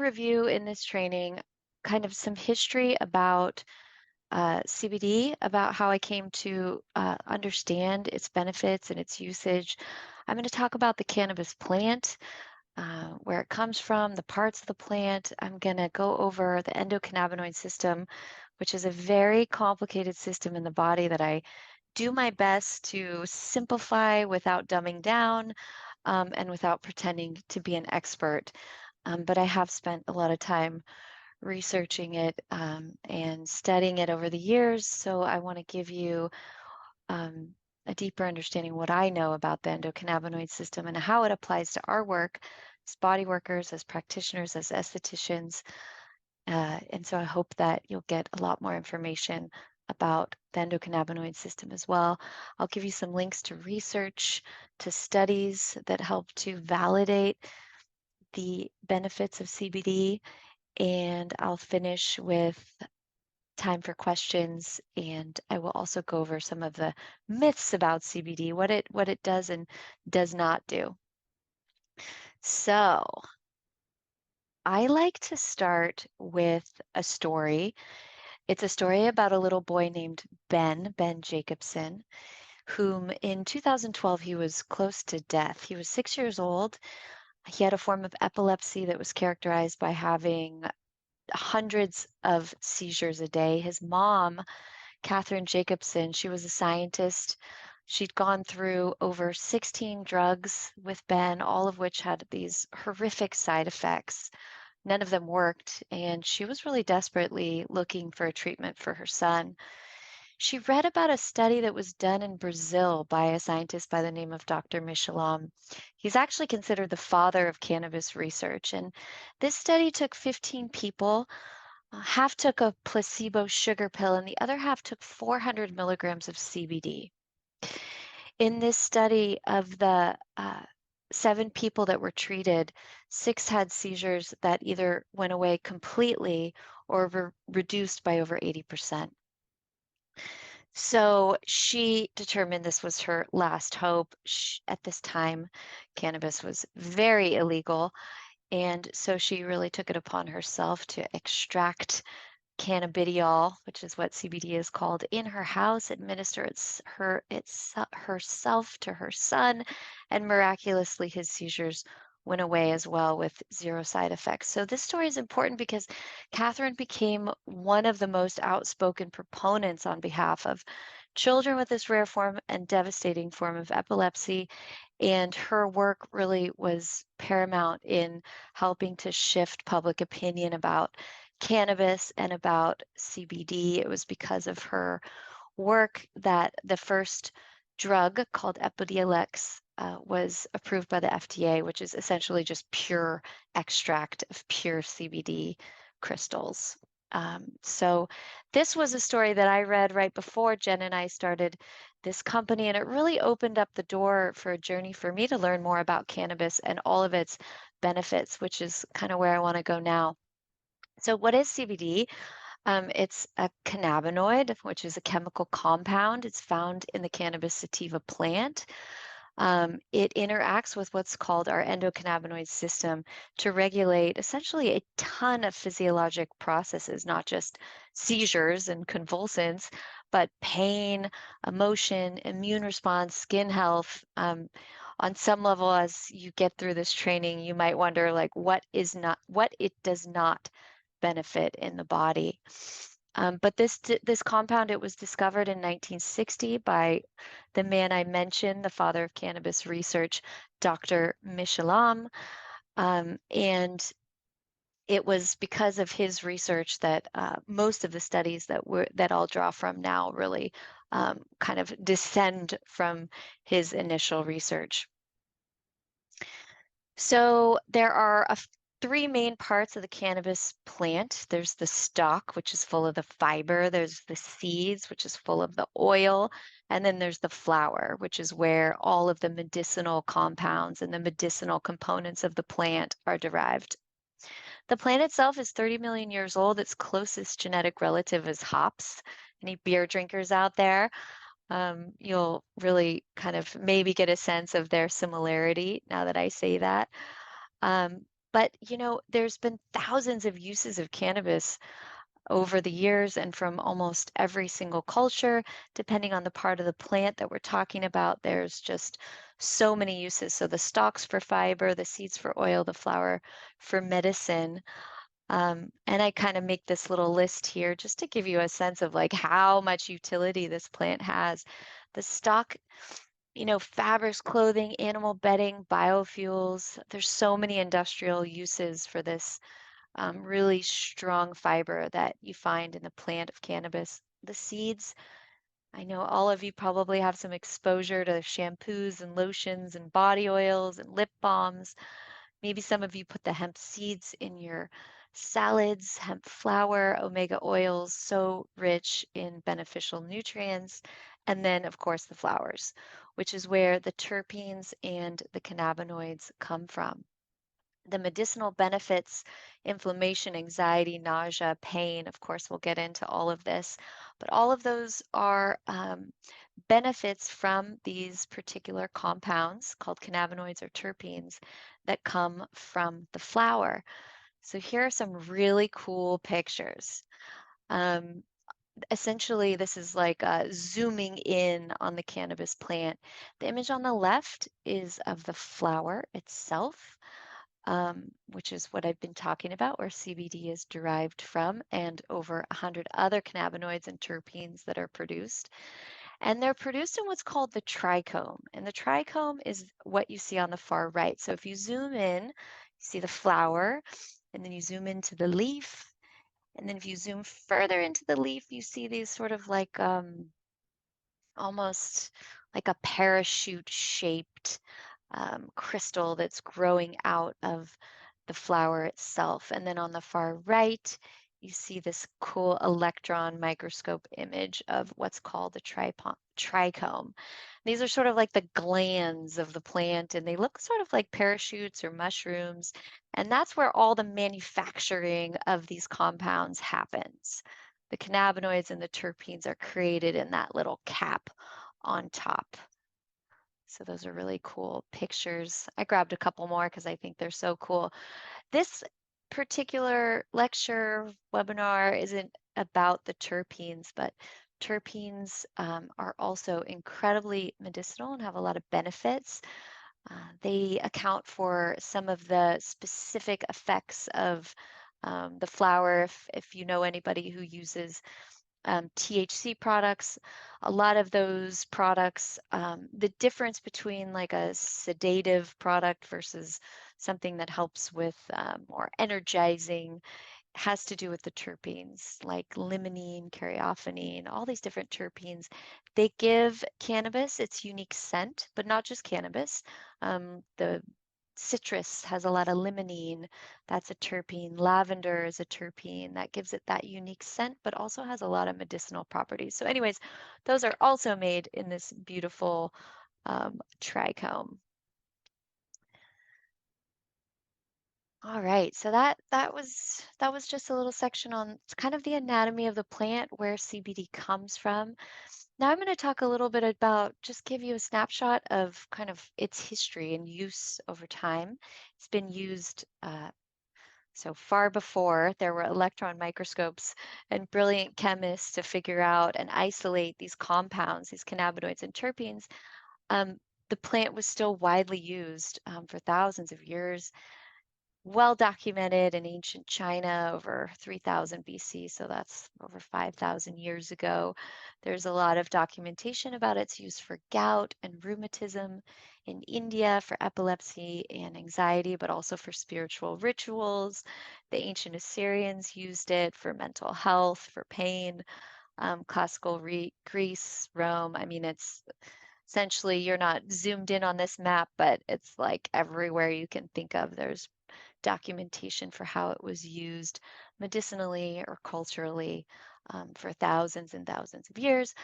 review in this training kind of some history about CBD, about how I came to understand its benefits and its usage. I'm going to talk about the cannabis plant, where it comes from, the parts of the plant. I'm going to go over the endocannabinoid system, which is a very complicated system in the body that I do my best to simplify without dumbing down, and without pretending to be an expert. But I have spent a lot of time researching it and studying it over the years. So I want to give you um, a deeper understanding of what I know about the endocannabinoid system and how it applies to our work as body workers, as practitioners, as estheticians. And so I hope that you'll get a lot more information about the endocannabinoid system as well. I'll give you some links to research, to studies that help to validate the benefits of CBD, and I'll finish with time for questions, and I will also go over some of the myths about CBD, what it does and does not do. So I like to start with a story. It's a story about a little boy named Ben Jacobson, whom in 2012 he was close to death. He was 6 years old. He had a form of epilepsy that was characterized by having hundreds of seizures a day. His mom, Catherine Jacobson, she was a scientist. She'd gone through over 16 drugs with Ben, all of which had these horrific side effects. None of them worked, and she was really desperately looking for a treatment for her son. She read about a study that was done in Brazil by a scientist by the name of Dr. Michelin. He's actually considered the father of cannabis research. And this study took 15 people. Half took a placebo sugar pill, and the other half took 400 milligrams of CBD. In this study, of the 7 people that were treated, 6 had seizures that either went away completely or were reduced by over 80%. So she determined this was her last hope. At this time, cannabis was very illegal, and so she really took it upon herself to extract cannabidiol, which is what CBD is called, in her house, administer herself to her son, and miraculously his seizures went away as well with 0 side effects. So this story is important because Catherine became one of the most outspoken proponents on behalf of children with this rare form and devastating form of epilepsy. And her work really was paramount in helping to shift public opinion about cannabis and about CBD. It was because of her work that the first drug called Epidiolex was approved by the FDA, which is essentially just pure extract of pure CBD crystals. So this was a story that I read right before Jen and I started this company, and it really opened up the door for a journey for me to learn more about cannabis and all of its benefits, which is kind of where I want to go now. So what is CBD? It's a cannabinoid, which is a chemical compound. It's found in the cannabis sativa plant. It interacts with what's called our endocannabinoid system to regulate essentially a ton of physiologic processes, not just seizures and convulsions, but pain, emotion, immune response, skin health. On some level, as you get through this training, you might wonder, like, what it does not benefit in the body. But this compound, it was discovered in 1960 by the man I mentioned, the father of cannabis research, Dr. Michelin. And it was because of his research that most of the studies that I'll draw from now really kind of descend from his initial research. So there are 3 main parts of the cannabis plant. There's the stalk, which is full of the fiber. There's the seeds, which is full of the oil. And then there's the flower, which is where all of the medicinal compounds and the medicinal components of the plant are derived. The plant itself is 30 million years old. Its closest genetic relative is hops. Any beer drinkers out there? You'll really kind of maybe get a sense of their similarity now that I say that. But, there's been thousands of uses of cannabis over the years and from almost every single culture, depending on the part of the plant that we're talking about. There's just so many uses. So the stalks for fiber, the seeds for oil, the flower for medicine. And I kind of make this little list here just to give you a sense of like how much utility this plant has. The stalk, fabrics, clothing, animal bedding, biofuels. There's so many industrial uses for this really strong fiber that you find in the plant of cannabis. The seeds, I know all of you probably have some exposure to shampoos and lotions and body oils and lip balms. Maybe some of you put the hemp seeds in your salads, hemp flour, omega oils, so rich in beneficial nutrients. And then, of course, the flowers, which is where the terpenes and the cannabinoids come from. The medicinal benefits, inflammation, anxiety, nausea, pain, of course, we'll get into all of this, but all of those are benefits from these particular compounds called cannabinoids or terpenes that come from the flower. So here are some really cool pictures. Um, Essentially, this is like zooming in on the cannabis plant. The image on the left is of the flower itself, which is what I've been talking about, where CBD is derived from, and over 100 other cannabinoids and terpenes that are produced. And they're produced in what's called the trichome. And the trichome is what you see on the far right. So if you zoom in, you see the flower, and then you zoom into the leaf. And then if you zoom further into the leaf, you see these sort of like almost like a parachute shaped crystal that's growing out of the flower itself. And then on the far right, you see this cool electron microscope image of what's called the trichome. These are sort of like the glands of the plant, and they look sort of like parachutes or mushrooms. And that's where all the manufacturing of these compounds happens. The cannabinoids and the terpenes are created in that little cap on top. So those are really cool pictures. I grabbed a couple more because I think they're so cool. This particular lecture webinar isn't about the terpenes, but terpenes are also incredibly medicinal and have a lot of benefits. They account for some of the specific effects of the flower. If you know anybody who uses THC products, a lot of those products, the difference between like a sedative product versus something that helps with more energizing has to do with the terpenes like limonene, caryophyllene, all these different terpenes. They give cannabis its unique scent, but not just cannabis. The citrus has a lot of limonene. That's a terpene. Lavender is a terpene that gives it that unique scent, but also has a lot of medicinal properties. So, anyways, those are also made in this beautiful trichome. All right, so that was just a little section on kind of the anatomy of the plant, where CBD comes from. Now I'm going to talk a little bit about, just give you a snapshot of kind of its history and use over time. It's been used so far before there were electron microscopes and brilliant chemists to figure out and isolate these compounds, these cannabinoids and terpenes. Um, the plant was still widely used for thousands of years, well documented in ancient China over 3000 BC, so that's over 5,000 years ago. There's a lot of documentation about its use for gout and rheumatism, in India for epilepsy and anxiety, but also for spiritual rituals. The ancient Assyrians used it for mental health, for pain. Classical Greece, Rome. I mean, it's essentially, you're not zoomed in on this map, but it's like everywhere you can think of. There's documentation for how it was used medicinally or culturally for thousands and thousands of years.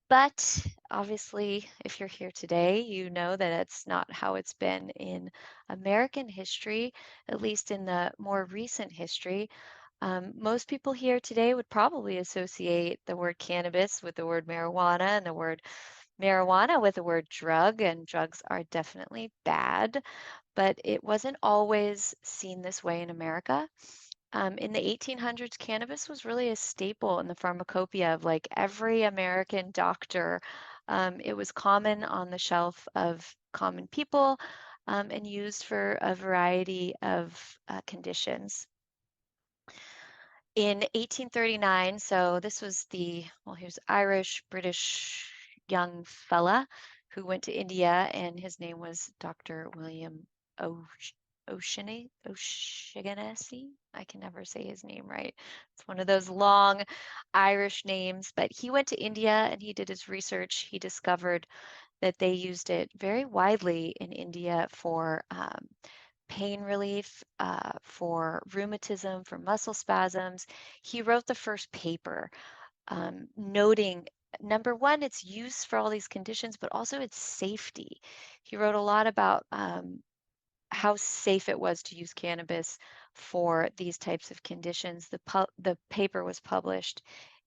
But obviously, if you're here today, you know that it's not how it's been in American history, at least in the more recent history. Most people here today would probably associate the word cannabis with the word marijuana and the word marijuana with the word drug, and drugs are definitely bad, but it wasn't always seen this way in America. In the 1800s, cannabis was really a staple in the pharmacopoeia of like every American doctor. It was common on the shelf of common people and used for a variety of conditions. In 1839, so this was he was Irish, British young fella who went to India, and his name was Dr. William O'Shaughnessy. I can never say his name right. It's one of those long Irish names, but he went to India and he did his research. He discovered that they used it very widely in India for pain relief, for rheumatism, for muscle spasms. He wrote the first paper noting, number one, its use for all these conditions, but also its safety. He wrote a lot about how safe it was to use cannabis for these types of conditions. The paper was published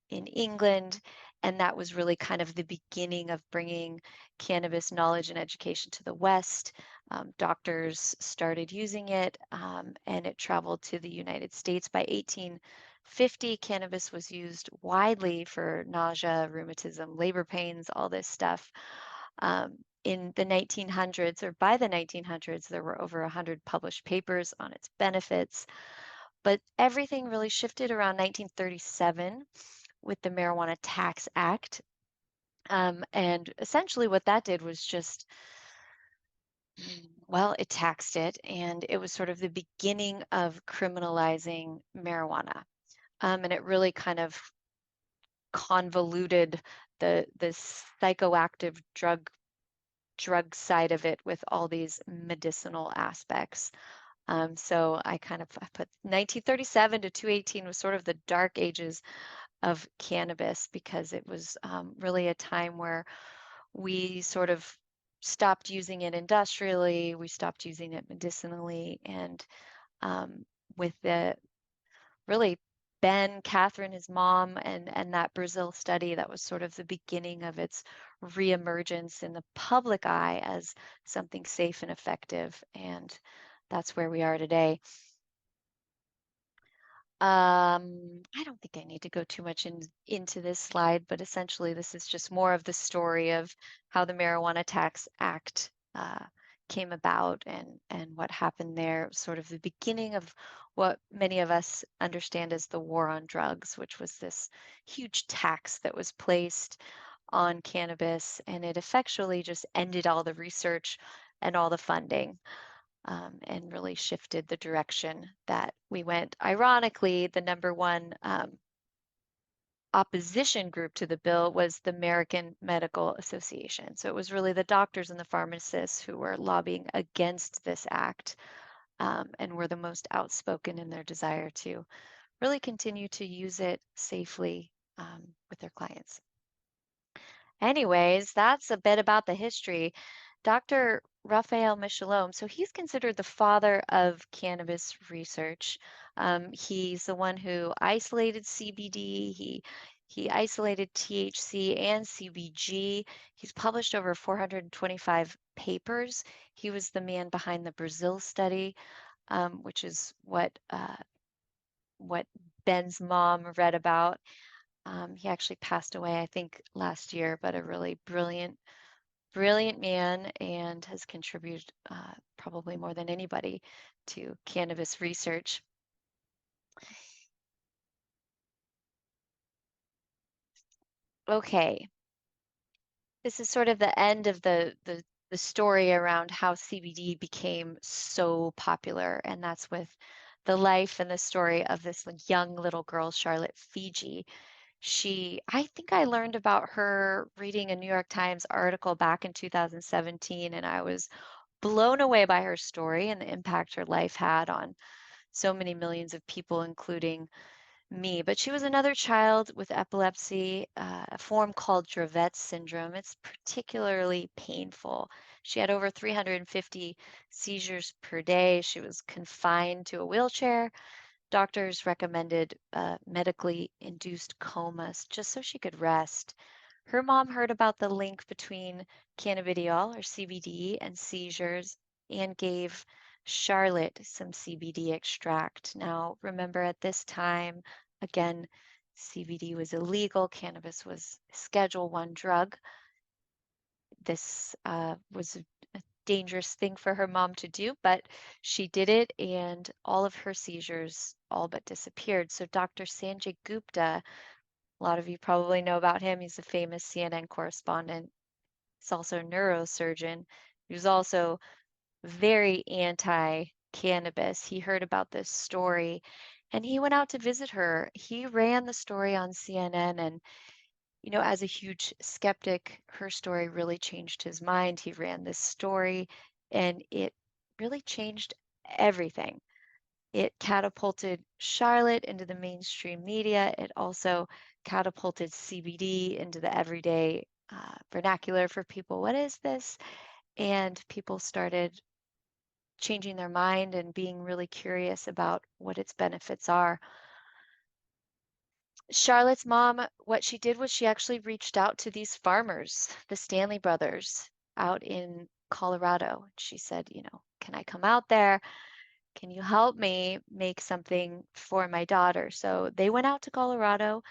in England, and that was really kind of the beginning of bringing cannabis knowledge and education to the West. Doctors started using it, and it traveled to the United States. By 1850, cannabis was used widely for nausea, rheumatism, labor pains, all this stuff. In the 1900s, or by the 1900s, there were over 100 published papers on its benefits. But everything really shifted around 1937 with the Marijuana Tax Act. And essentially, what that did was just, well, it taxed it, and it was sort of the beginning of criminalizing marijuana. And it really kind of convoluted the psychoactive drug side of it with all these medicinal aspects. So I put 1937 to 218 was sort of the dark ages of cannabis because it was really a time where we sort of stopped using it industrially, we stopped using it medicinally, and with the really Ben, Catherine, his mom, and that Brazil study, that was sort of the beginning of its reemergence in the public eye as something safe and effective, and that's where we are today. I don't think I need to go too much into this slide, but essentially this is just more of the story of how the Marijuana Tax Act came about and what happened there. It was sort of the beginning of what many of us understand as the war on drugs, which was this huge tax that was placed on cannabis, and it effectually just ended all the research and all the funding and really shifted the direction that we went. Ironically, the number one opposition group to the bill was the American Medical Association. So it was really the doctors and the pharmacists who were lobbying against this act and were the most outspoken in their desire to really continue to use it safely with their clients. Anyways, that's a bit about the history. Dr. Raphael Michelom, so he's considered the father of cannabis research. He's the one who isolated CBD. He isolated THC and CBG. He's published over 425 papers. He was the man behind the Brazil study, which is what Ben's mom read about. He actually passed away, I think, last year, but a really brilliant man and has contributed probably more than anybody to cannabis research. Okay, this is sort of the end of the story around how CBD became so popular, and that's with the life and the story of this young little girl, Charlotte Fiji. I think I learned about her reading a New York Times article back in 2017, and I was blown away by her story and the impact her life had on so many millions of people, including me. But she was another child with epilepsy, a form called Dravet's syndrome. It's particularly painful. She had over 350 seizures per day. She was confined to a wheelchair. Doctors recommended medically induced comas just so she could rest. Her mom heard about the link between cannabidiol or CBD and seizures and gave Charlotte some CBD extract. Now, remember at this time, again, CBD was illegal, cannabis was a Schedule 1 drug. This was a dangerous thing for her mom to do, but she did it and all of her seizures all but disappeared. So Dr. Sanjay Gupta, a lot of you probably know about him. He's a famous CNN correspondent. He's also a neurosurgeon. He was also very anti-cannabis. He heard about this story and he went out to visit her. He ran the story on CNN and as a huge skeptic, her story really changed his mind. He ran this story and it really changed everything. It catapulted Charlotte into the mainstream media. It also catapulted CBD into the everyday vernacular for people. What is this? And people started changing their mind and being really curious about what its benefits are. Charlotte's mom, what she did was she actually reached out to these farmers, the Stanley brothers out in Colorado. She said, can I come out there? Can you help me make something for my daughter? So they went out to Colorado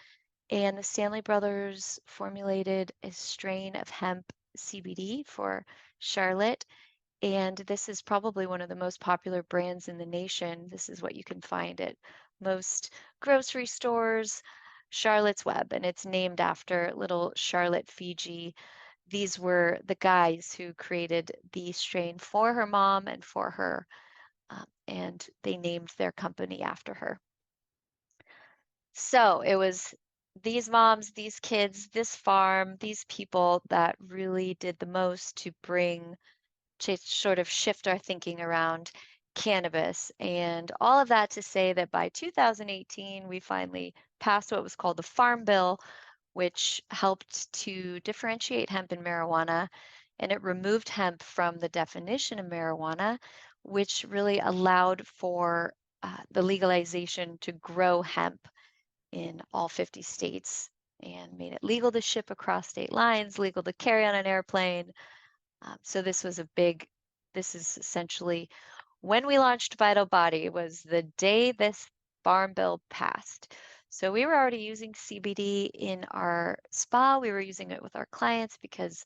and the Stanley brothers formulated a strain of hemp CBD for Charlotte. And this is probably one of the most popular brands in the nation. This is what you can find at most grocery stores, Charlotte's Web, and it's named after little Charlotte Fiji. These were the guys who created the strain for her mom and for her, and they named their company after her. So it was these moms, these kids, this farm, these people that really did the most to sort of shift our thinking around cannabis. And all of that to say that by 2018, we finally passed what was called the Farm Bill, which helped to differentiate hemp and marijuana. And it removed hemp from the definition of marijuana, which really allowed for the legalization to grow hemp in all 50 states and made it legal to ship across state lines, legal to carry on an airplane. So this is essentially when we launched Vital Body was the day this Farm Bill passed. So we were already using CBD in our spa. We were using it with our clients because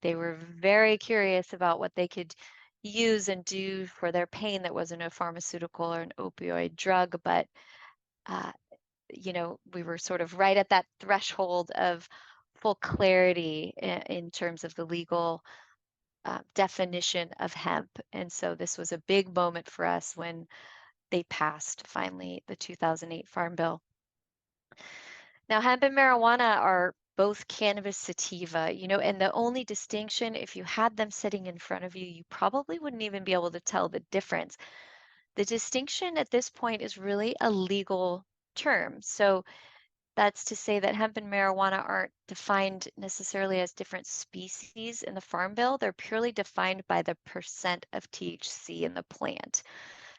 they were very curious about what they could use and do for their pain that wasn't a pharmaceutical or an opioid drug. But, uh, we were sort of right at that threshold of full clarity in terms of the legal definition of hemp. And so this was a big moment for us when they passed finally the 2008 Farm Bill. Now, hemp and marijuana are both cannabis sativa, and the only distinction, if you had them sitting in front of you, you probably wouldn't even be able to tell the difference. The distinction at this point is really a legal term. So that's to say that hemp and marijuana aren't defined necessarily as different species in the Farm Bill. They're purely defined by the percent of THC in the plant.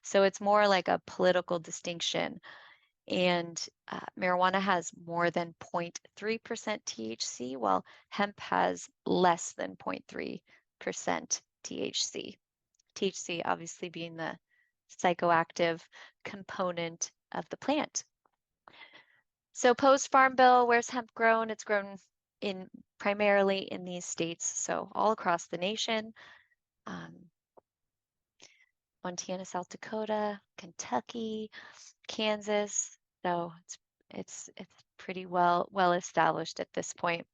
So it's more like a political distinction. And marijuana has more than 0.3% THC, while hemp has less than 0.3% THC. THC obviously being the psychoactive component of the plant. So post Farm Bill, where's hemp grown? It's grown in primarily in these states, so all across the nation. Montana, South Dakota, Kentucky, Kansas. So it's pretty well established at this point.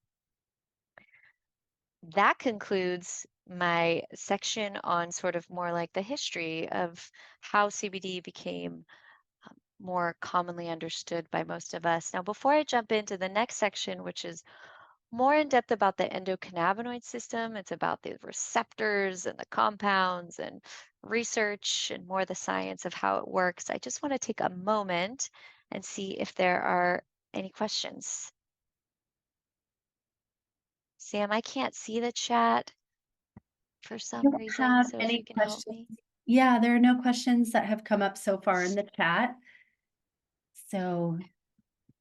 That concludes my section on sort of more like the history of how CBD became more commonly understood by most of us. Now, before I jump into the next section, which is more in depth about the endocannabinoid system, it's about the receptors and the compounds and research and more the science of how it works. I just want to take a moment and see if there are any questions. Sam, I can't see the chat for I some don't reason, have so if you any can help questions. me. Yeah, there are no questions that have come up so far in the chat. So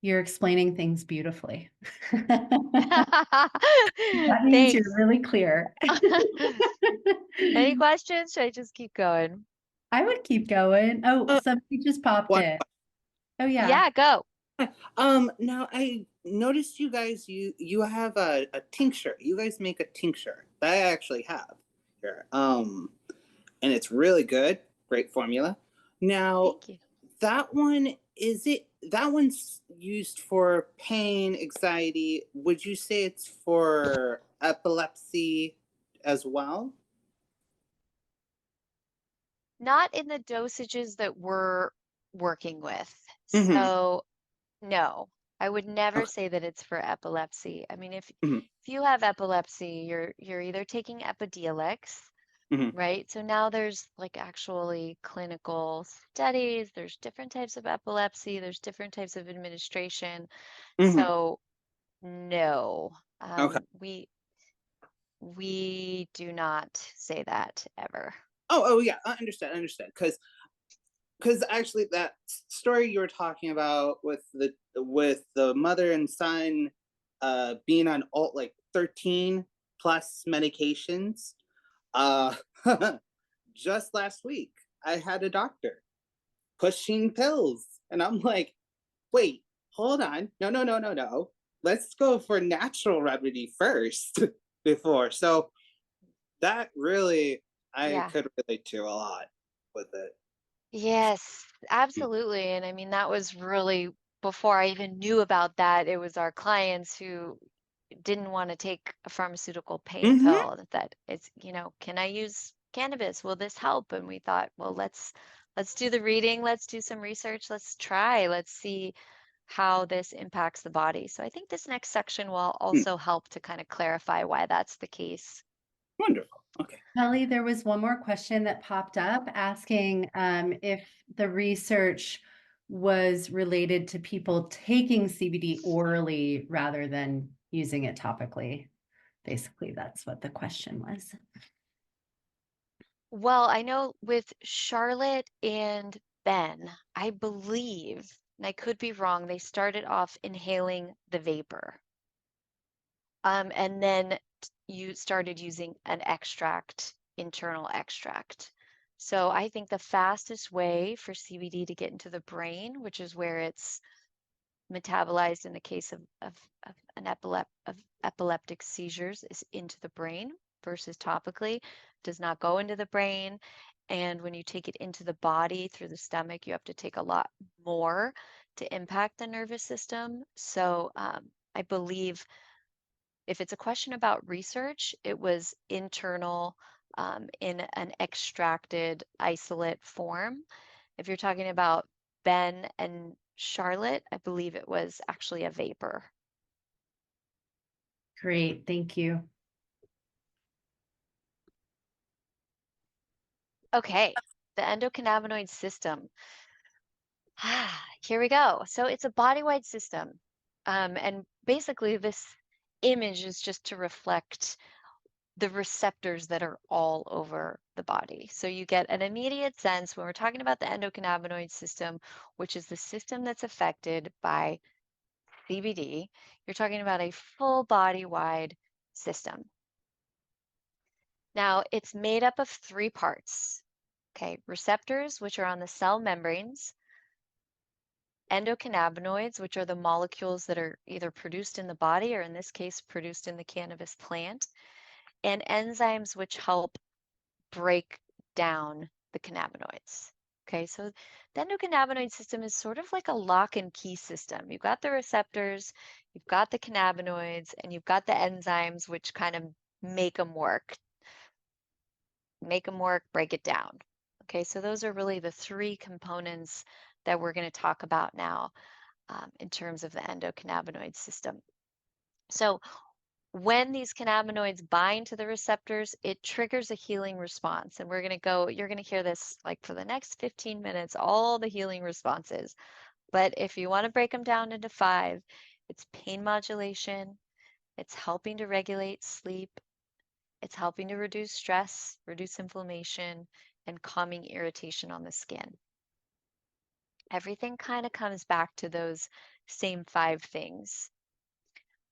You're explaining things beautifully. That means you're Thanks. really clear. Any questions? Should I just keep going? I would keep going. Oh, Uh, somebody just popped one in. Oh, yeah. Yeah, go. Now I noticed you have a tincture. You guys make a tincture that I actually have here. And it's really good. Great formula. Now, Thank you. that one's used for pain, anxiety. Would you say it's for epilepsy as well? Not in the dosages that we're working with. Mm-hmm. So, no, I would never Okay. say that it's for epilepsy. I mean, Mm-hmm. if you have epilepsy, you're either taking Epidiolex, Mm-hmm. right? So now there's like actually clinical studies, there's different types of epilepsy, there's different types of administration. Mm-hmm. So, no, Okay. we do not say that ever. Oh, yeah. I understand. I understand. Because actually that story you were talking about with the mother and son being on all like 13 plus medications, uh just last week I had a doctor pushing pills and I'm like, wait, hold on, no, let's go for natural remedy first before. So that really I Yeah. could relate to a lot with it. Yes, absolutely. And I mean, that was really before I even knew about that. It was our clients who didn't want to take a pharmaceutical pain Mm-hmm. pill that it's, can I use cannabis? Will this help? And we thought, well, let's do the reading, let's do some research, let's see how this impacts the body. So I think this next section will also help to kind of clarify why that's the case. Wonderful. Okay. Kelly, there was one more question that popped up asking if the research was related to people taking CBD orally rather than using it topically. Basically, that's what the question was. Well, I know with Charlotte and Ben, I believe, and I could be wrong, they started off inhaling the vapor. And then you started using an extract, internal extract. So I think the fastest way for CBD to get into the brain, which is where it's metabolized in the case of epileptic seizures, is into the brain versus topically, does not go into the brain. And when you take it into the body through the stomach, you have to take a lot more to impact the nervous system. So I believe if it's a question about research, it was internal in an extracted isolate form. If you're talking about Ben and Charlotte, I believe it was actually a vapor. Great, thank you. Okay, the endocannabinoid system. Here we go. So it's a body-wide system. And basically, this image is just to reflect the receptors that are all over the body. So you get an immediate sense when we're talking about the endocannabinoid system, which is the system that's affected by CBD, you're talking about a full body-wide system. Now, it's made up of three parts. Okay, receptors, which are on the cell membranes, endocannabinoids, which are the molecules that are either produced in the body or in this case, produced in the cannabis plant, and enzymes, which help break down the cannabinoids. Okay, so the endocannabinoid system is sort of like a lock and key system. You've got the receptors, you've got the cannabinoids, and you've got the enzymes, which kind of make them work, break it down. Okay, so those are really the three components that we're going to talk about now in terms of the endocannabinoid system. So when these cannabinoids bind to the receptors, it triggers a healing response. And you're going to hear this like for the next 15 minutes, all the healing responses. But if you want to break them down into five, it's pain modulation, it's helping to regulate sleep, it's helping to reduce stress, reduce inflammation, and calming irritation on the skin. Everything kind of comes back to those same 5 things.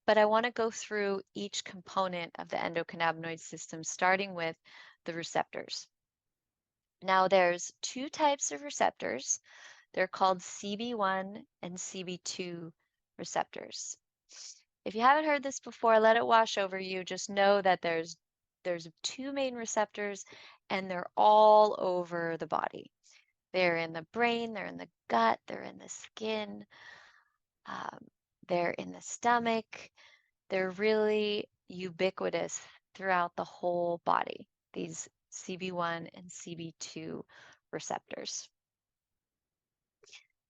But I want to go through each component of the endocannabinoid system, starting with the receptors. Now, there's 2 types of receptors. They're called CB1 and CB2 receptors. If you haven't heard this before, let it wash over you. Just know that there's 2 main receptors and they're all over the body. They're in the brain, they're in the gut, they're in the skin, um, they're in the stomach. They're really ubiquitous throughout the whole body, these CB1 and CB2 receptors.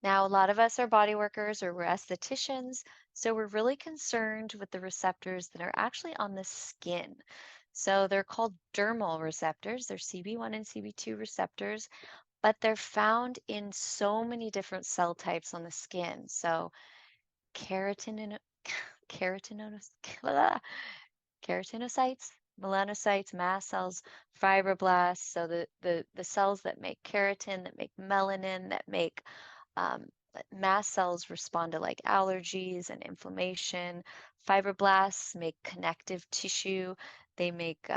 Now, a lot of us are body workers or we're estheticians, so we're really concerned with the receptors that are actually on the skin. So they're called dermal receptors. They're CB1 and CB2 receptors, but they're found in so many different cell types on the skin. So keratin, keratinocytes, keratinocytes, melanocytes, mast cells, fibroblasts, so the cells that make keratin, that make melanin, that make um, mast cells respond to like allergies and inflammation. Fibroblasts make connective tissue. They make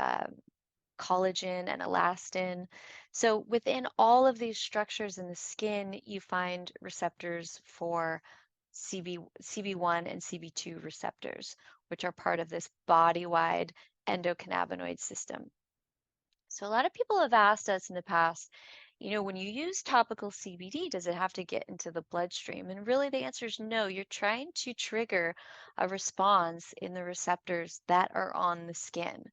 collagen and elastin. So within all of these structures in the skin, you find receptors for CB1 and CB2 receptors, which are part of this body-wide endocannabinoid system. So a lot of people have asked us in the past, when you use topical CBD, does it have to get into the bloodstream? And really the answer is no. You're trying to trigger a response in the receptors that are on the skin.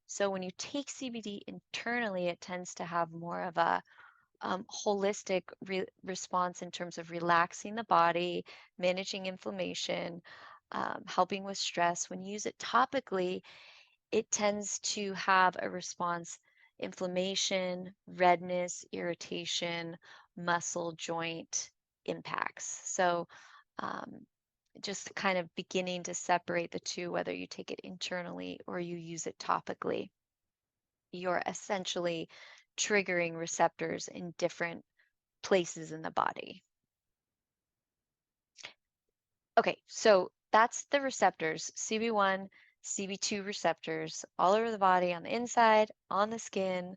So when you take CBD internally, it tends to have more of a holistic response in terms of relaxing the body, managing inflammation, helping with stress. When you use it topically, it tends to have a response, inflammation, redness, irritation, muscle, joint impacts. So just kind of beginning to separate the two, whether you take it internally or you use it topically. You're essentially triggering receptors in different places in the body. Okay, so that's the receptors, CB1, CB2 receptors, all over the body, on the inside, on the skin.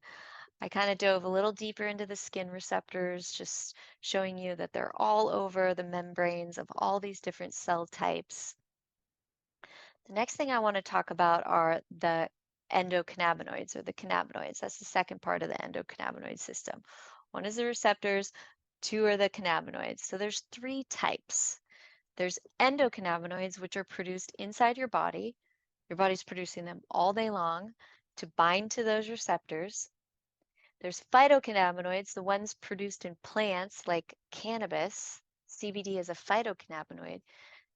I kind of dove a little deeper into the skin receptors, just showing you that they're all over the membranes of all these different cell types. The next thing I want to talk about are the endocannabinoids or the cannabinoids. That's the second part of the endocannabinoid system. One is the receptors, 2 are the cannabinoids. So there's 3 types. There's endocannabinoids, which are produced inside your body. Your body's producing them all day long to bind to those receptors. There's phytocannabinoids, the ones produced in plants like cannabis. CBD is a phytocannabinoid.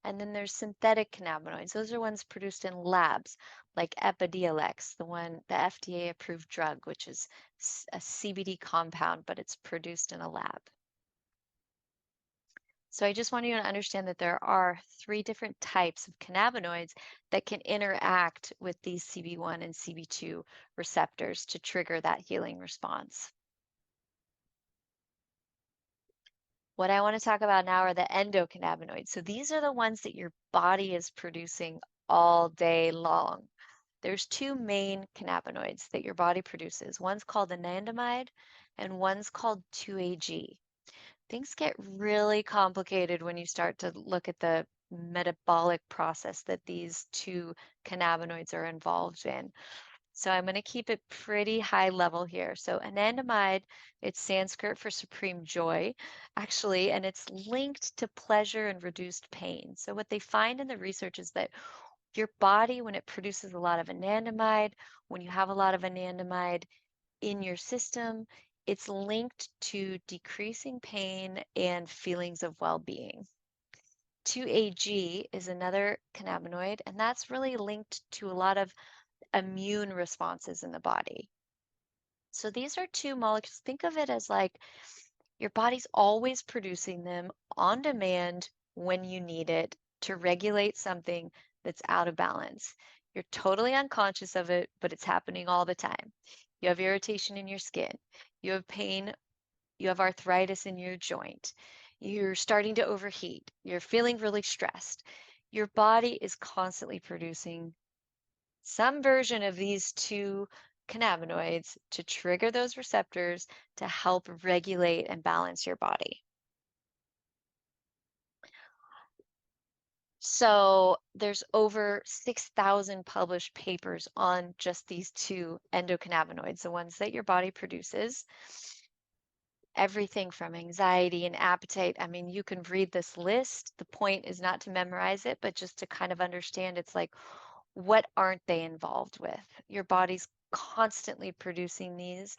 And then there's synthetic cannabinoids. Those are ones produced in labs, like Epidiolex, the FDA approved drug, which is a CBD compound, but it's produced in a lab. So I just want you to understand that there are 3 different types of cannabinoids that can interact with these CB1 and CB2 receptors to trigger that healing response. What I want to talk about now are the endocannabinoids. So these are the ones that your body is producing all day long. There's 2 main cannabinoids that your body produces. One's called anandamide and one's called 2-AG. Things get really complicated when you start to look at the metabolic process that these 2 cannabinoids are involved in. So I'm going to keep it pretty high level here. So anandamide, it's Sanskrit for supreme joy, actually, and it's linked to pleasure and reduced pain. So what they find in the research is that your body, when it produces a lot of anandamide, when you have a lot of anandamide in your system, it's linked to decreasing pain and feelings of well-being. 2-AG is another cannabinoid, and that's really linked to a lot of immune responses in the body. So these are 2 molecules. Think of it as like your body's always producing them on demand when you need it to regulate something that's out of balance. You're totally unconscious of it, but it's happening all the time. You have irritation in your skin. You have pain. You have arthritis in your joint. you're starting to overheat, you're feeling really stressed, your body is constantly producing some version of these two cannabinoids to trigger those receptors to help regulate and balance your body. So there's over 6,000 published papers on just these two endocannabinoids, the ones that your body produces. Everything from anxiety and appetite. I mean, you can read this list. The point is not to memorize it, but just to kind of understand it's like, what aren't they involved with? Your body's constantly producing these,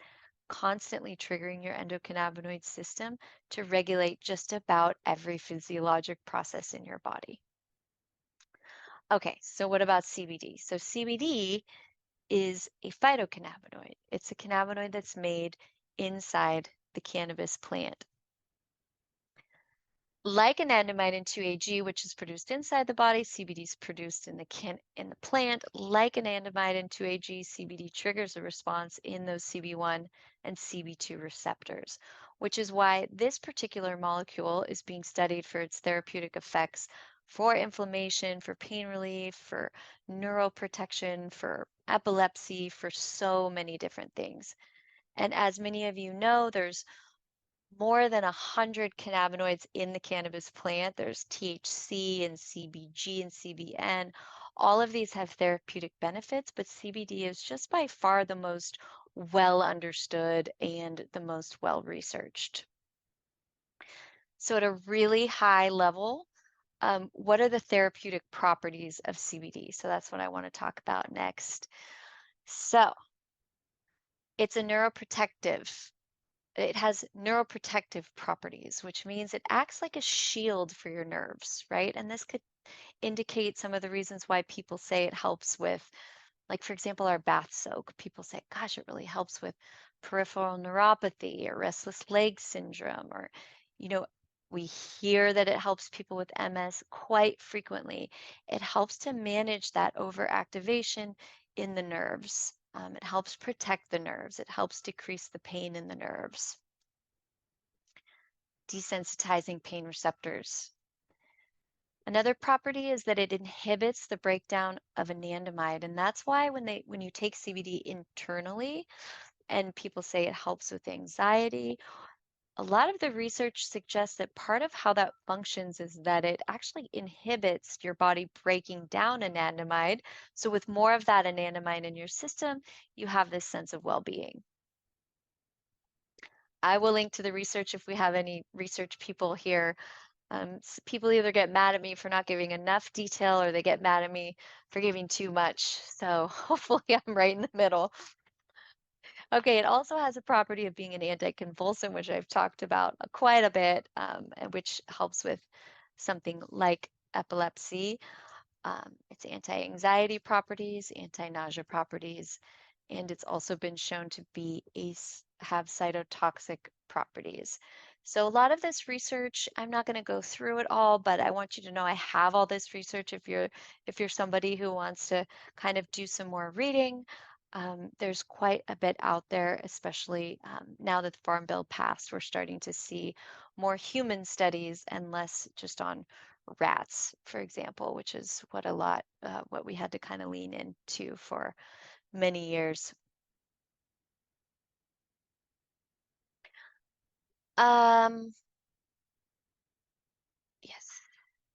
constantly triggering your endocannabinoid system to regulate just about every physiologic process in your body. Okay, so what about CBD? So CBD is a phytocannabinoid. It's a cannabinoid that's made inside the cannabis plant. Like anandamide 2-AG, which is produced inside the body, CBD is produced in the plant. Like anandamide 2-AG, CBD triggers a response in those CB1 and CB2 receptors, which is why this particular molecule is being studied for its therapeutic effects for inflammation, for pain relief, for neuroprotection, for epilepsy, for so many different things. And as many of you know, there's more than 100 cannabinoids in the cannabis plant. There's THC and CBG and CBN. All of these have therapeutic benefits, but CBD is just by far the most well understood and the most well researched. So at a really high level, what are the therapeutic properties of CBD? So that's what I want to talk about next. So it's a neuroprotective. It has neuroprotective properties, which means it acts like a shield for your nerves, right? And this could indicate some of the reasons why people say it helps with, like, for example, our bath soak. People say, gosh, it really helps with peripheral neuropathy or restless leg syndrome, or, you know, we hear that it helps people with MS quite frequently. It helps to manage that overactivation in the nerves. It helps protect the nerves. It helps decrease the pain in the nerves. Desensitizing pain receptors. Another property is that it inhibits the breakdown of anandamide, and that's why when you take CBD internally and people say it helps with anxiety, a lot of the research suggests that part of how that functions is that it actually inhibits your body breaking down anandamide. So with more of that anandamide in your system, you have this sense of well-being. I will link to the research if we have any research people here. People either get mad at me for not giving enough detail or they get mad at me for giving too much. So hopefully I'm right in the middle. Okay, it also has a property of being an anticonvulsant, which I've talked about quite a bit, and which helps with something like epilepsy. Its anti-anxiety properties, anti-nausea properties, and it's also been shown to be have cytotoxic properties. So a lot of this research, I'm not going to go through it all, but I want you to know I have all this research if you're somebody who wants to kind of do some more reading. There's quite a bit out there, especially now that the Farm Bill passed, we're starting to see more human studies and less just on rats, for example, which is what we had to kind of lean into for many years. Um, yes,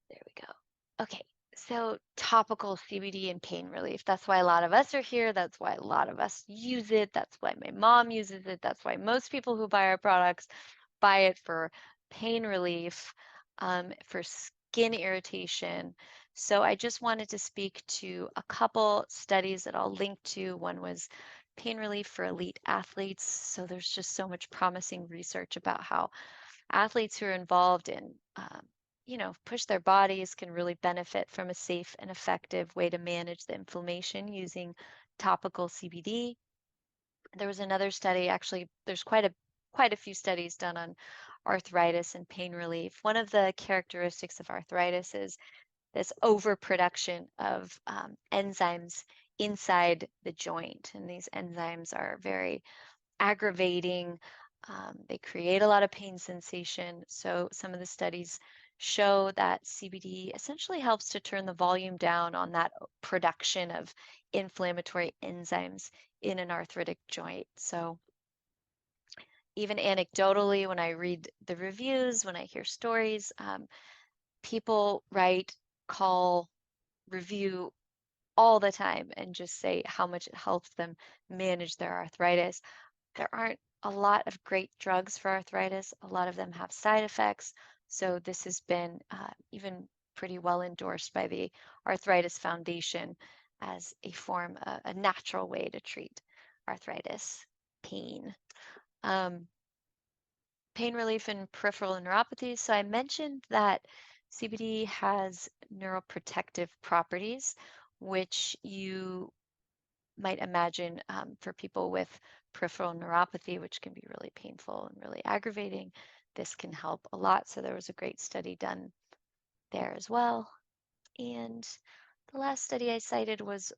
there we go. Okay, so topical CBD and pain relief. That's why a lot of us are here. That's why a lot of us use it. That's why my mom uses it. That's why most people who buy our products buy it for pain relief, for skin irritation. So I just wanted to speak to a couple studies that I'll link to. One was pain relief for elite athletes. So there's just so much promising research about how athletes who are involved in, push their bodies can really benefit from a safe and effective way to manage the inflammation using topical CBD. There was another study, actually, there's quite a few studies done on arthritis and pain relief. One of the characteristics of arthritis is this overproduction of enzymes inside the joint, and these enzymes are very aggravating They create a lot of pain sensation. So some of the studies show that CBD essentially helps to turn the volume down on that production of inflammatory enzymes in an arthritic joint. So even anecdotally, when I read the reviews, when I hear stories, people write, call, review all the time and just say how much it helps them manage their arthritis. There aren't a lot of great drugs for arthritis. A lot of them have side effects. So this has been even pretty well endorsed by the Arthritis Foundation as a form, a natural way to treat arthritis pain. Um, Pain relief in peripheral neuropathy. So I mentioned that CBD has neuroprotective properties, which you might imagine for people with peripheral neuropathy, which can be really painful and really aggravating. This can help a lot. So there was a great study done there as well. And the last study I cited was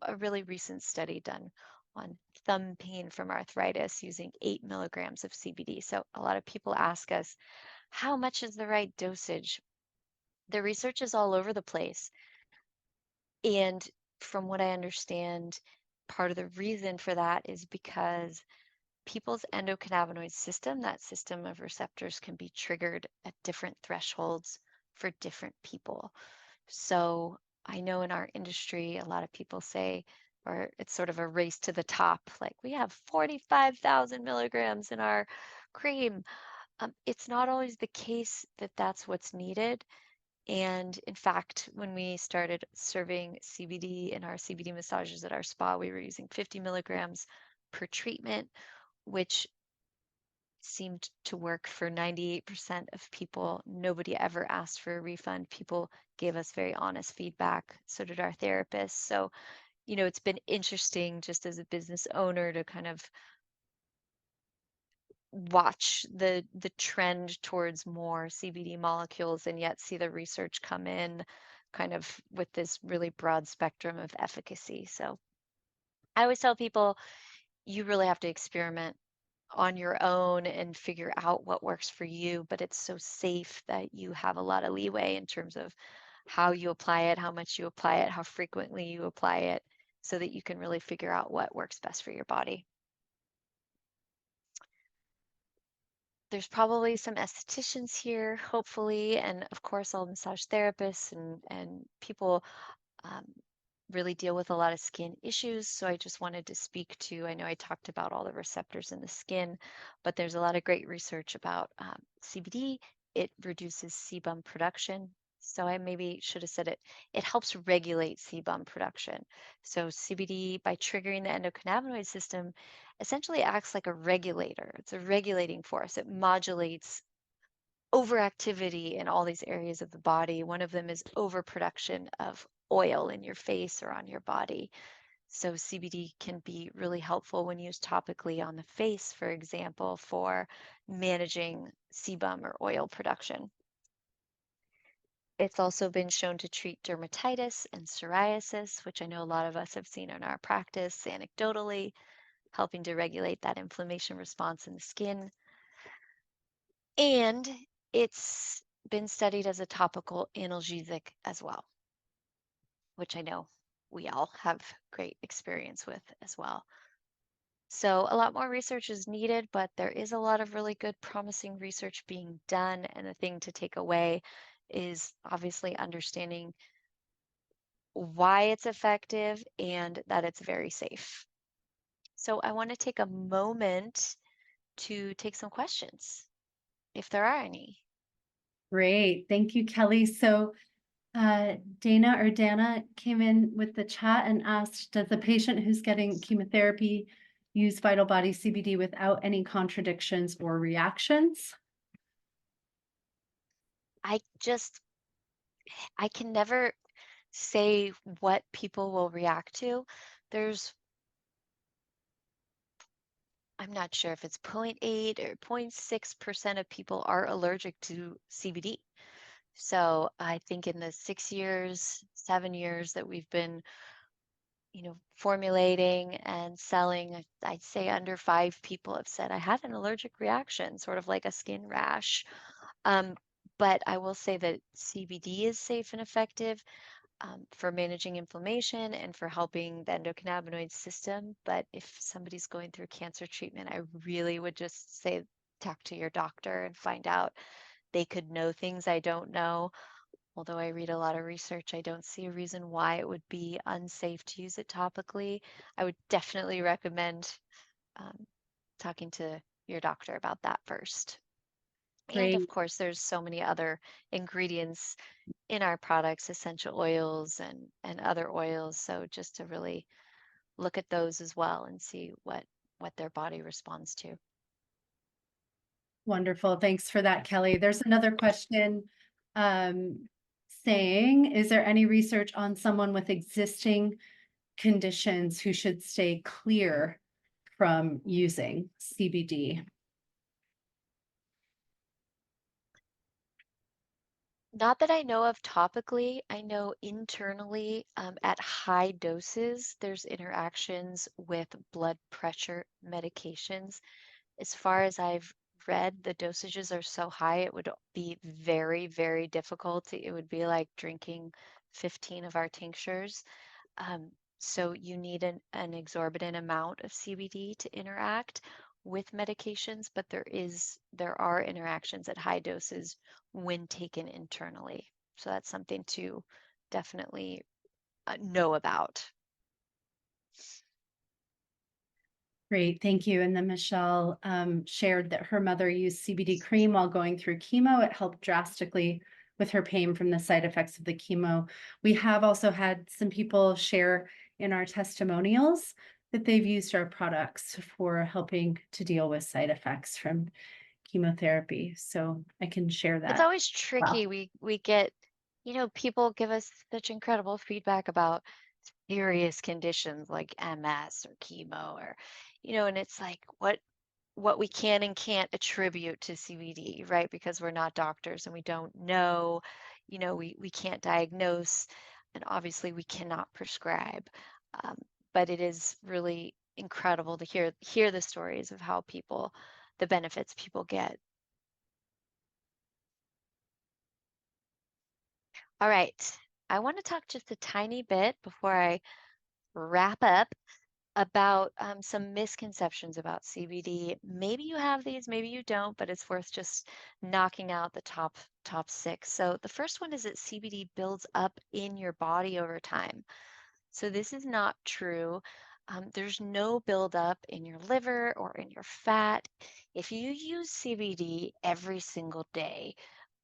a really recent study done on thumb pain from arthritis using 8 milligrams of CBD. So a lot of people ask us, how much is the right dosage? The research is all over the place. And from what I understand, part of the reason for that is because people's endocannabinoid system, that system of receptors, can be triggered at different thresholds for different people. So I know in our industry, a lot of people say, or it's sort of a race to the top, like we have 45,000 milligrams in our cream. It's not always the case that that's what's needed. And in fact, when we started serving CBD in our CBD massages at our spa, we were using 50 milligrams per treatment, which seemed to work for 98% of people. Nobody ever asked for a refund. People gave us very honest feedback. So did our therapists. So, it's been interesting just as a business owner to kind of watch the trend towards more CBD molecules and yet see the research come in kind of with this really broad spectrum of efficacy. So I always tell people you really have to experiment on your own and figure out what works for you, but it's so safe that you have a lot of leeway in terms of how you apply it, how much you apply it, how frequently you apply it, so that you can really figure out what works best for your body. There's probably some estheticians here, hopefully, and of course all massage therapists and people um, really deal with a lot of skin issues. So I just wanted to speak to, I know I talked about all the receptors in the skin, but there's a lot of great research about CBD. It reduces sebum production. So I maybe should have said it helps regulate sebum production. So CBD, by triggering the endocannabinoid system, essentially acts like a regulator. It's a regulating force. It modulates overactivity in all these areas of the body. One of them is overproduction of oil in your face or on your body. So CBD can be really helpful when used topically on the face, for example, for managing sebum or oil production. It's also been shown to treat dermatitis and psoriasis, which I know a lot of us have seen in our practice anecdotally, helping to regulate that inflammation response in the skin. And it's been studied as a topical analgesic as well, which I know we all have great experience with as well. So a lot more research is needed, but there is a lot of really good, promising research being done. And the thing to take away is obviously understanding why it's effective and that it's very safe. So I want to take a moment to take some questions, if there are any. Great. Thank you, Kelly. So Dana or Dana came in with the chat and asked, does the patient who's getting chemotherapy use Vital Body CBD without any contradictions or reactions? I can never say what people will react to. I'm not sure if it's 0.8 or 0.6% of people are allergic to CBD. So I think in the 6 years, 7 years that we've been formulating and selling, I'd say under 5 people have said, I had an allergic reaction, sort of like a skin rash. Um, but I will say that CBD is safe and effective for managing inflammation and for helping the endocannabinoid system. But if somebody's going through cancer treatment, I really would just say talk to your doctor and find out. They could know things I don't know. Although I read a lot of research, I don't see a reason why it would be unsafe to use it topically. I would definitely recommend um, talking to your doctor about that first. And of Great. course, there's so many other ingredients in our products, essential oils and other oils. So just to really look at those as well and see what their body responds to. Wonderful. Thanks for that, Kelly. There's another question saying, is there any research on someone with existing conditions who should stay clear from using CBD? Not that I know of topically. I know internally at high doses, there's interactions with blood pressure medications. As far as I've read, the dosages are so high, it would be very, very difficult. It would be like drinking 15 of our tinctures. So you need an exorbitant amount of CBD to interact with medications, but there are interactions at high doses when taken internally. So that's something to definitely know about. Great, thank you. And then Michelle shared that her mother used CBD cream while going through chemo. It helped drastically with her pain from the side effects of the chemo. We have also had some people share in our testimonials that they've used our products for helping to deal with side effects from chemotherapy. So I can share It's that. always Wow. tricky. We get, people give us such incredible feedback about serious conditions like MS or chemo or, and it's like what we can and can't attribute to CBD, right? Because we're not doctors and we don't know, we can't diagnose, and obviously we cannot prescribe. Um, but it is really incredible to hear the stories of how the benefits people get. All right. I want to talk just a tiny bit before I wrap up about some misconceptions about CBD. Maybe you have these, maybe you don't, but it's worth just knocking out the top 6. So the first one is that CBD builds up in your body over time. So this is not true. There's no buildup in your liver or in your fat. If you use CBD every single day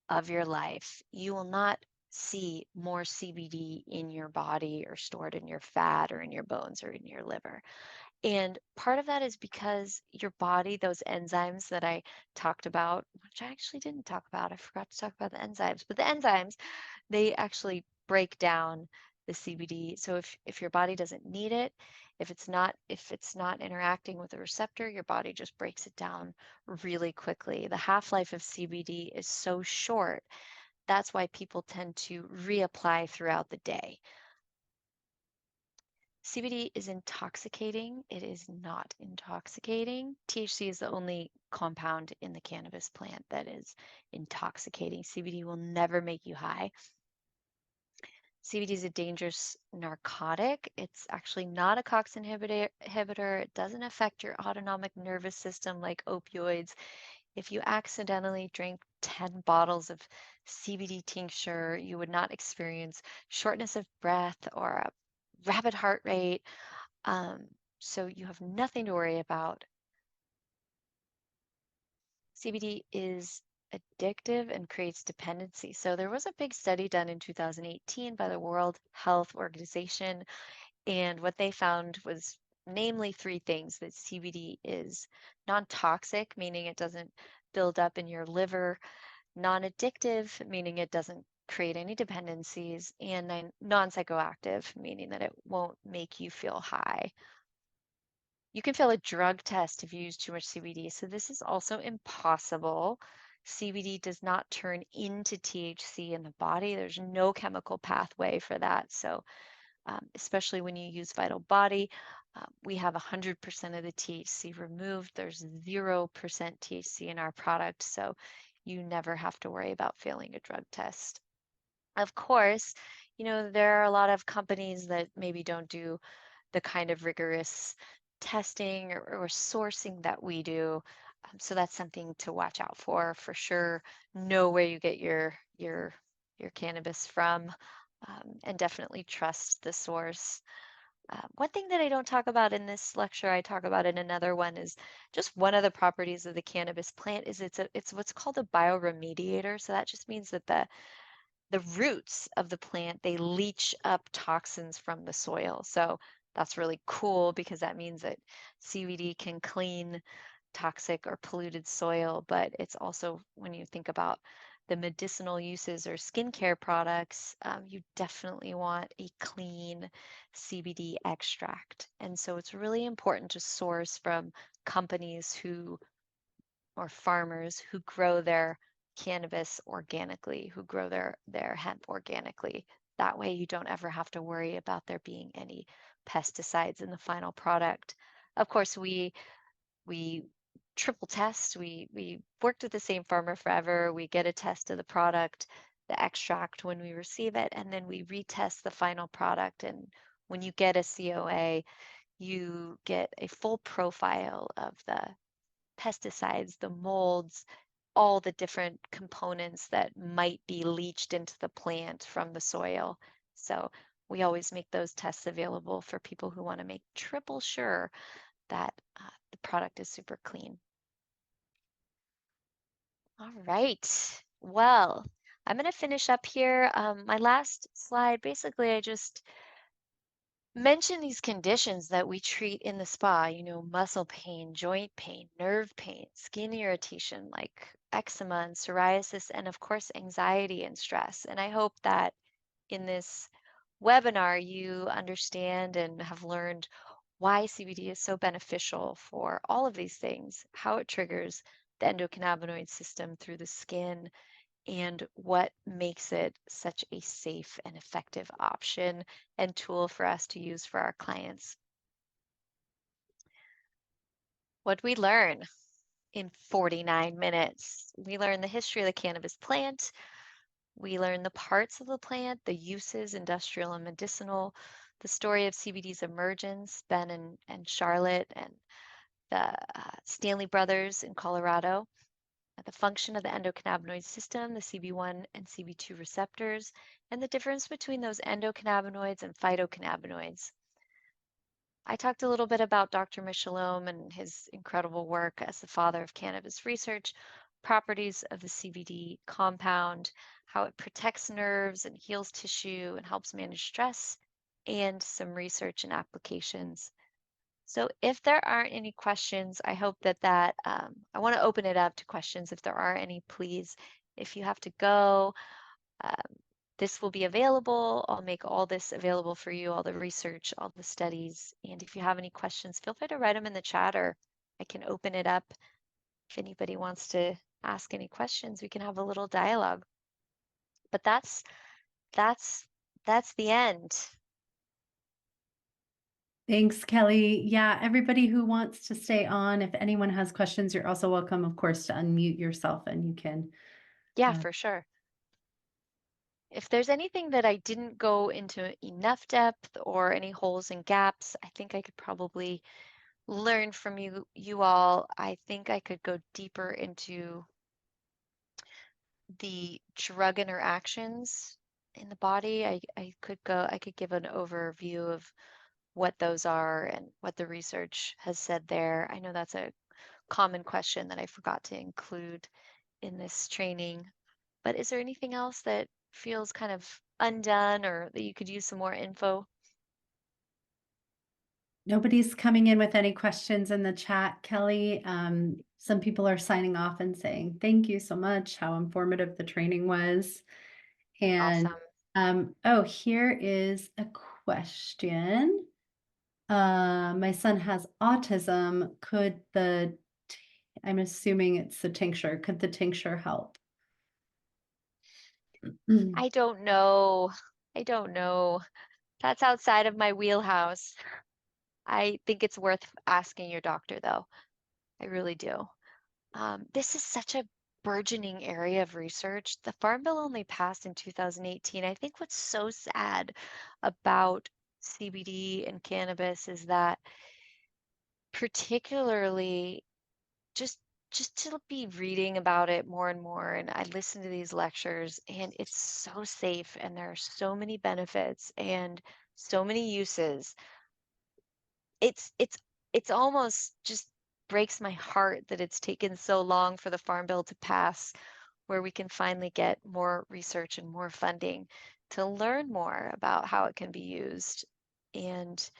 of your life, you will not see more CBD in your body or stored in your fat or in your bones or in your liver. And part of that is because your body, those enzymes that I talked about, which I actually didn't talk about, I forgot to talk about the enzymes, but the enzymes, they actually break down the CBD. So if your body doesn't need it, if it's not interacting with a receptor, your body just breaks it down really quickly. The half-life of CBD is so short. That's why people tend to reapply throughout the day. CBD is intoxicating. It is not intoxicating. THC is the only compound in the cannabis plant that is intoxicating. CBD will never make you high. CBD is a dangerous narcotic. It's actually not a COX inhibitor. It doesn't affect your autonomic nervous system like opioids. If you accidentally drink 10 bottles of CBD tincture, you would not experience shortness of breath or a rapid heart rate. Um, so you have nothing to worry about. CBD is addictive and creates dependency. So there was a big study done in 2018 by the World Health Organization, and what they found was namely 3 things: that CBD is non-toxic, meaning it doesn't build up in your liver, non-addictive, meaning it doesn't create any dependencies, and then non-psychoactive, meaning that it won't make you feel high. You can fail a drug test if you use too much CBD, so this is also impossible. CBD does not turn into THC in the body. There's no chemical pathway for that. So especially when you use Vital Body. We have 100% of the THC removed. There's 0% THC in our product, so you never have to worry about failing a drug test. Of course, there are a lot of companies that maybe don't do the kind of rigorous testing or sourcing that we do. So that's something to watch out for sure. Know where you get your cannabis from, and definitely trust the source. One thing that I don't talk about in this lecture, I talk about in another one, is just one of the properties of the cannabis plant is it's what's called a bioremediator. So that just means that the roots of the plant, they leach up toxins from the soil. So that's really cool because that means that CBD can clean toxic or polluted soil, but it's also, when you think about the medicinal uses or skincare products, you definitely want a clean CBD extract. And so it's really important to source from companies who or farmers who grow their cannabis organically, who grow their hemp organically. That way you don't ever have to worry about there being any pesticides in the final product. Of course, we triple test. We worked with the same farmer forever. We get a test of the product, the extract when we receive it, and then we retest the final product. And when you get a COA, you get a full profile of the pesticides, the molds, all the different components that might be leached into the plant from the soil. So we always make those tests available for people who want to make triple sure that the product is super clean. All right. Well, I'm going to finish up here. My last slide, basically, I just mention these conditions that we treat in the spa, muscle pain, joint pain, nerve pain, skin irritation like eczema and psoriasis, and of course, anxiety and stress. And I hope that in this webinar, you understand and have learned why CBD is so beneficial for all of these things, how it triggers the endocannabinoid system through the skin, and what makes it such a safe and effective option and tool for us to use for our clients. What we learn in 49 minutes, we learn the history of the cannabis plant. We learn the parts of the plant, the uses, industrial and medicinal, the story of CBD's emergence, Ben and Charlotte and the Stanley brothers in Colorado, the function of the endocannabinoid system, the CB1 and CB2 receptors, and the difference between those endocannabinoids and phytocannabinoids. I talked a little bit about Dr. Michelome and his incredible work as the father of cannabis research, properties of the CBD compound, how it protects nerves and heals tissue and helps manage stress, and some research and applications. So if there aren't any questions, I hope that I want to open it up to questions. If there are any, please, if you have to go, um, this will be available. I'll make all this available for you, all the research, all the studies. And if you have any questions, feel free to write them in the chat, or I can open it up. If anybody wants to ask any questions, we can have a little dialogue. But that's the end. Thanks, Kelly. Yeah, everybody who wants to stay on, if anyone has questions, you're also welcome, of course, to unmute yourself and you can. Yeah, for sure. If there's anything that I didn't go into enough depth or any holes and gaps, I think I could probably learn from you all. I think I could go deeper into the drug interactions in the body. I could give an overview of what those are and what the research has said there. I know that's a common question that I forgot to include in this training. But is there anything else that feels kind of undone or that you could use some more info? Nobody's coming in with any questions in the chat, Kelly. Some people are signing off and saying, thank you so much, how informative the training was. And Awesome. oh, here is a question. My son has autism. I'm assuming it's the tincture. Could the tincture help? I don't know. I don't know. That's outside of my wheelhouse. I think it's worth asking your doctor, though. I really do. This is such a burgeoning area of research. The Farm Bill only passed in 2018. I think what's so sad about CBD and cannabis is that particularly just just to be reading about it more and more, and I listen to these lectures, and it's so safe, and there are so many benefits and so many uses. It's almost just breaks my heart that it's taken so long for the Farm Bill to pass, where we can finally get more research and more funding to learn more about how it can be used. And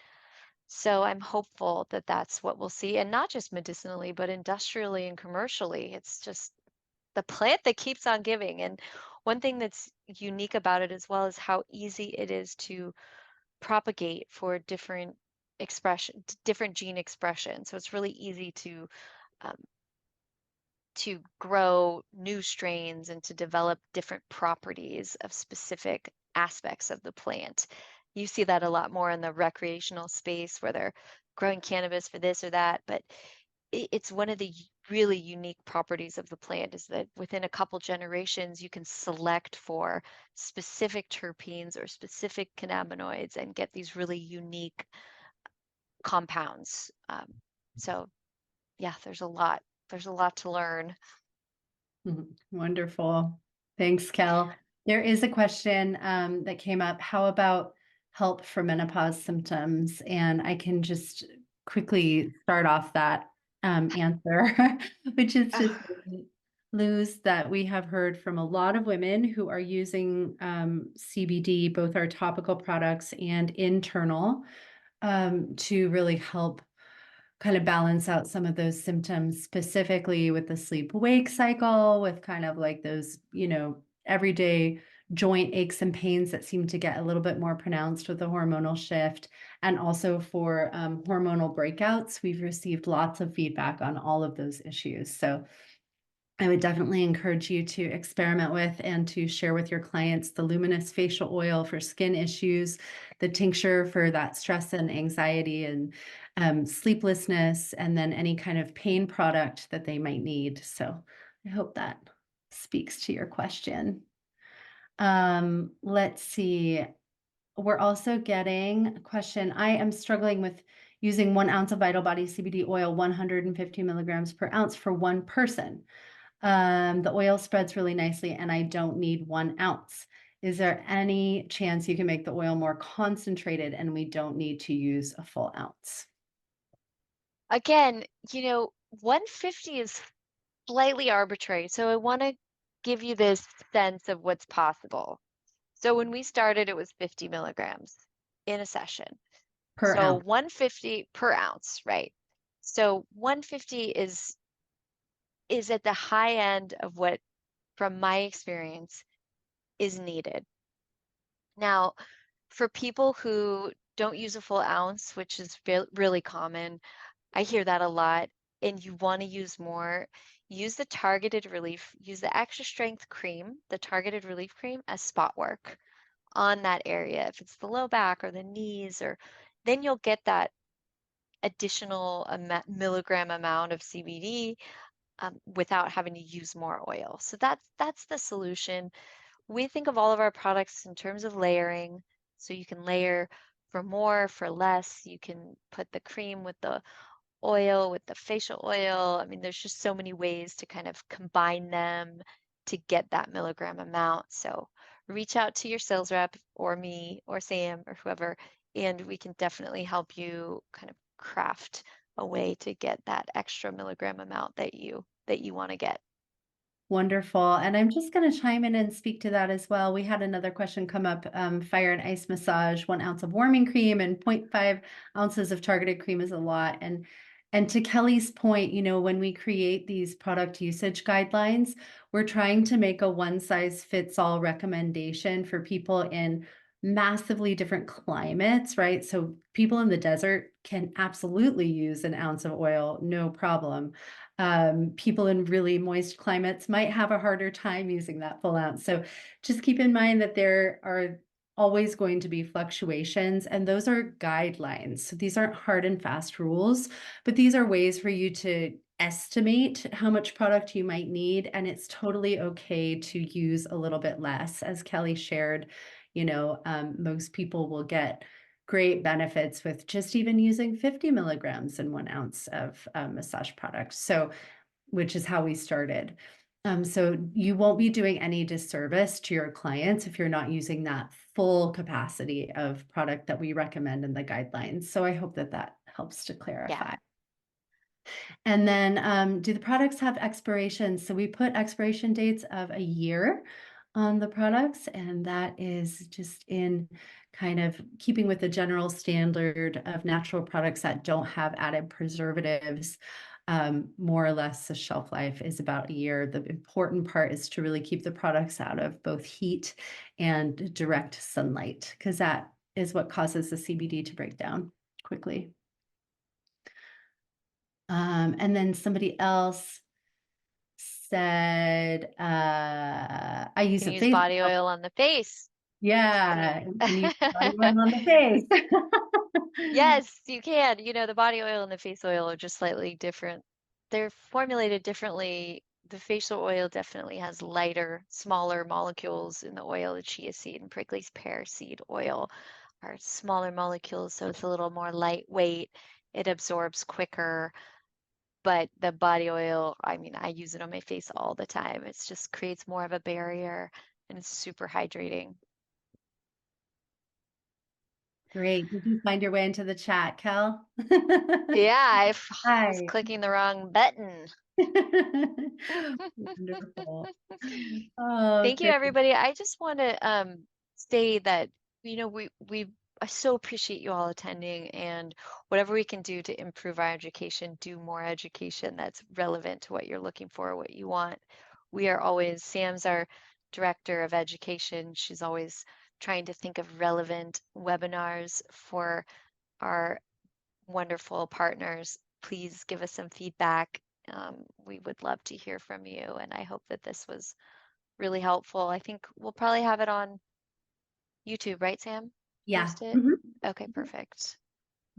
so I'm hopeful that that's what we'll see, and not just medicinally, but industrially and commercially. It's just the plant that keeps on giving. And one thing that's unique about it as well is how easy it is to propagate for different gene expression. So it's really easy um, to grow new strains and to develop different properties of specific aspects of the plant. You see that a lot more in the recreational space where they're growing cannabis for this or that, but it's one of the really unique properties of the plant is that within a couple generations you can select for specific terpenes or specific cannabinoids and get these really unique compounds. So yeah, there's a lot to learn. Wonderful. Thanks, Kel. There is a question that came up. How about help for menopause symptoms? And I can just quickly start off that answer, which is to Ugh. say, Luz, that we have heard from a lot of women who are using CBD, both our topical products and internal, to really help kind of balance out some of those symptoms, specifically with the sleep wake cycle, with kind of like those, everyday joint aches and pains that seem to get a little bit more pronounced with the hormonal shift. And also for hormonal breakouts, we've received lots of feedback on all of those issues. So I would definitely encourage you to experiment with and to share with your clients the luminous facial oil for skin issues, the tincture for that stress and anxiety and sleeplessness, and then any kind of pain product that they might need. So I hope that speaks to your question. Let's see. We're also getting a question. I am struggling with using 1 ounce of Vital Body CBD oil, 150 milligrams per ounce for one person. The oil spreads really nicely and I don't need 1 ounce. Is there any chance you can make the oil more concentrated and we don't need to use a full ounce? Again, 150 is slightly arbitrary. So I want to give you this sense of what's possible. So when we started, it was 50 milligrams in a session. Per So ounce. 150 per ounce, right? So 150 is at the high end of what, from my experience, is needed. Now, for people who don't use a full ounce, which is really common, I hear that a lot, and you want to use more, use the targeted relief, use the extra strength cream, the targeted relief cream as spot work on that area. If it's the low back or the knees, or then you'll get that additional milligram amount of CBD without having to use more oil. So that's the solution. We think of all of our products in terms of layering. So you can layer for more, for less. You can put the cream with the oil, with the facial oil. I mean, there's just so many ways to kind of combine them to get that milligram amount. So reach out to your sales rep or me or Sam or whoever, and we can definitely help you kind of craft a way to get that extra milligram amount that you want to get. Wonderful. And I'm just going to chime in and speak to that as well. We had another question come up, fire and ice massage, 1 ounce of warming cream and 0.5 ounces of targeted cream is a lot. And to Kelly's point, when we create these product usage guidelines, we're trying to make a one size fits all recommendation for people in massively different climates, right? So people in the desert can absolutely use 1 ounce of oil, no problem. People in really moist climates might have a harder time using that full ounce. So just keep in mind that there are always going to be fluctuations, and those are guidelines. So these aren't hard and fast rules, but these are ways for you to estimate how much product you might need. And it's totally okay to use a little bit less. As Kelly shared, most people will get great benefits with just even using 50 milligrams in 1 ounce of massage products. So, which is how we started. So you won't be doing any disservice to your clients if you're not using that full capacity of product that we recommend in the guidelines. So I hope that that helps to Yeah. clarify. And then, do the products have expirations? So we put expiration dates of a year on the products, and that is just in kind of keeping with the general standard of natural products that don't have added preservatives. More or less, the shelf life is about a year. The important part is to really keep the products out of both heat and direct sunlight, because that is what causes the CBD to break down quickly. And then somebody else said, I You use can a use face body oil. oil on the face. Just Yeah, kidding. and use body oil on the face. Yes, you can. The body oil and the face oil are just slightly different. They're formulated differently. The facial oil definitely has lighter, smaller molecules in the oil. The chia seed and prickly pear seed oil are smaller molecules, so it's a little more lightweight. It absorbs quicker. But the body oil, I mean, I use it on my face all the time. It just creates more of a barrier and it's super hydrating. Great. Did you find your way into the chat, Kel? Yeah, I was Hi. clicking the wrong button. Wonderful. Oh, Thank you, great. everybody. I just want to say that, we I so appreciate you all attending, and whatever we can do to improve our education, do more education that's relevant to what you're looking for, what you want. We are always, Sam's our director of education. She's always trying to think of relevant webinars for our wonderful partners. Please give us some feedback. We would love to hear from you, and I hope that this was really helpful. I think we'll probably have it on YouTube, right, Sam? Yeah. Post it? Mhm. Okay, perfect.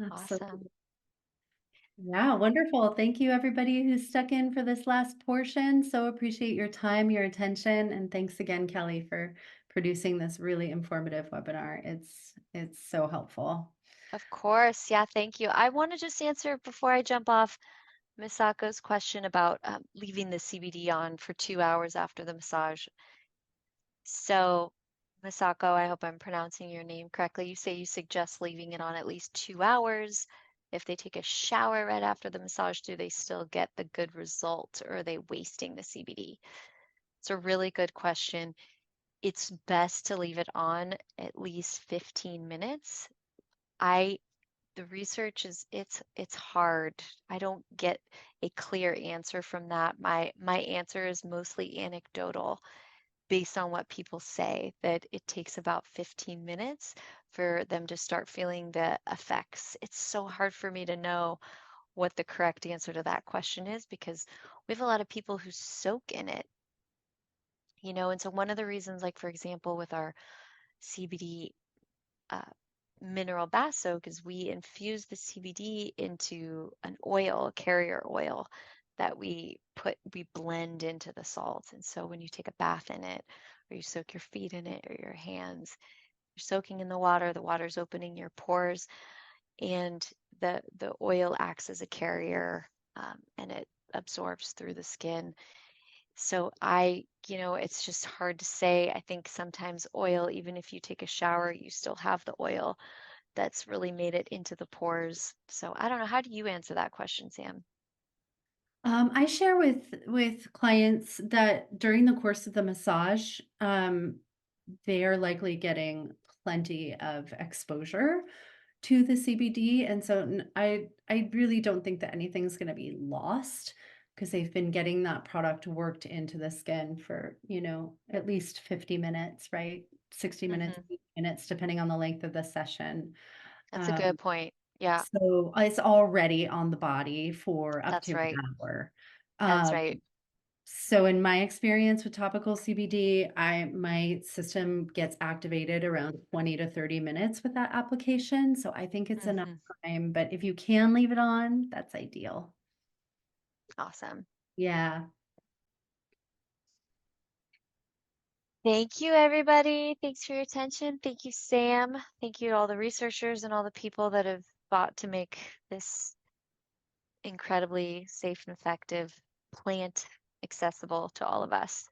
Absolutely. Awesome. Yeah, wonderful. Thank you, everybody who stuck in for this last portion. So appreciate your time, your attention, and thanks again, Kelly, for producing this really informative webinar. It's so helpful. Of course. Yeah, thank you. I want to just answer before I jump off Misako's question about leaving the CBD on for 2 hours after the massage. So, Misako, I hope I'm pronouncing your name correctly. You say you suggest leaving it on at least 2 hours. If they take a shower right after the massage, do they still get the good result, or are they wasting the CBD? It's a really good question. It's best to leave it on at least 15 minutes. I The research is, it's hard. I don't get a clear answer from that. My answer is mostly anecdotal, based on what people say, that it takes about 15 minutes for them to start feeling the effects. It's so hard for me to know what the correct answer to that question is, because we have a lot of people who soak in it, and so one of the reasons, like for example, with our CBD uh, mineral bath soak, is we infuse the CBD into an oil, a carrier oil, that we blend into the salt. And so when you take a bath in it, or you soak your feet in it, or your hands, you're soaking in the water's opening your pores, and the oil acts as a carrier, and it absorbs through the skin. So it's just hard to say. I think sometimes oil, even if you take a shower, you still have the oil that's really made it into the pores. So I don't know. How do you answer that question, Sam? I share with clients that during the course of the massage, they are likely getting plenty of exposure to the CBD, and so I really don't think that anything's going to be lost because they've been getting that product worked into the skin for at least 50 minutes, right? 60 minutes, Hmm. 80 minutes, depending on the length of the session. That's a Um, good point. Yeah, so it's already on the body for up that's to an right. hour. That's Um, right. So in my experience with topical CBD, my system gets activated around 20 to 30 minutes with that application. So I think it's enough Mhm. time, but if you can leave it on, that's ideal. Awesome. Yeah. Thank you, everybody. Thanks for your attention. Thank you, Sam. Thank you to all the researchers and all the people that have fought to make this incredibly safe and effective plant accessible to all of us.